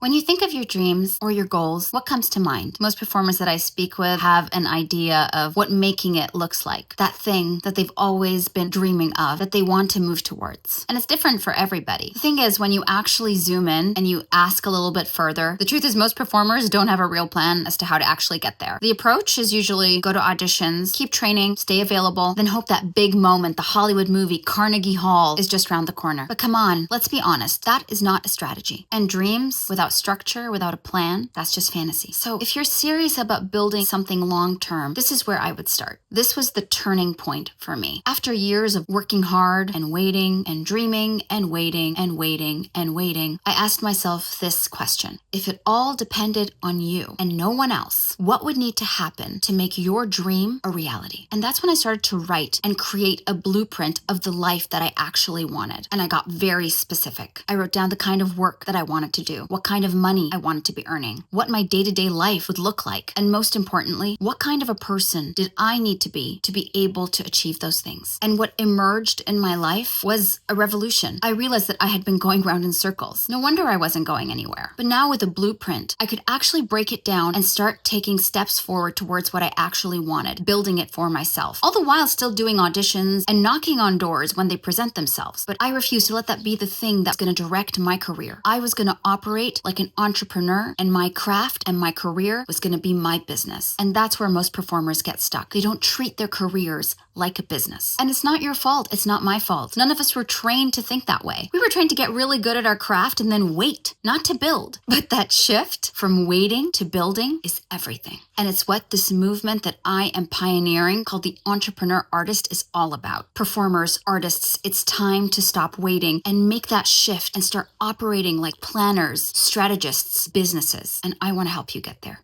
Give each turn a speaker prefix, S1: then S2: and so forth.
S1: When you think of your dreams or your goals, what comes to mind? Most performers that I speak with have an idea of what making it looks like, that thing that they've always been dreaming of, that they want to move towards. And it's different for everybody. The thing is, when you actually zoom in and you ask a little bit further, the truth is most performers don't have a real plan as to how to actually get there. The approach is usually go to auditions, keep training, stay available, then hope that big moment, the Hollywood movie Carnegie Hall, is just around the corner. But come on, let's be honest, that is not a strategy. And dreams without structure, without a plan, that's just fantasy. So if you're serious about building something long-term, this is where I would start. This was the turning point for me. After years of working hard and waiting and dreaming and waiting and waiting and waiting, I asked myself this question. If it all depended on you and no one else, what would need to happen to make your dream a reality? And that's when I started to write and create a blueprint of the life that I actually wanted. And I got very specific. I wrote down the kind of work that I wanted to do, what kind of money I wanted to be earning, what my day-to-day life would look like, and most importantly, what kind of a person did I need to be able to achieve those things. And what emerged in my life was a revolution. I realized that I had been going round in circles. No wonder I wasn't going anywhere. But now with a blueprint, I could actually break it down and start taking steps forward towards what I actually wanted, building it for myself, all the while still doing auditions and knocking on doors when they present themselves. But I refused to let that be the thing that's going to direct my career. I was going to operate like an entrepreneur, and my craft and my career was going to be my business. And that's where most performers get stuck. They don't treat their careers like a business. And it's not your fault. It's not my fault. None of us were trained to think that way. We were trained to get really good at our craft and then wait, not to build. But that shift from waiting to building is everything. And it's what this movement that I am pioneering called the Entrepreneur Artist is all about. Performers, artists, it's time to stop waiting and make that shift and start operating like planners, strategists, businesses. And I want to help you get there.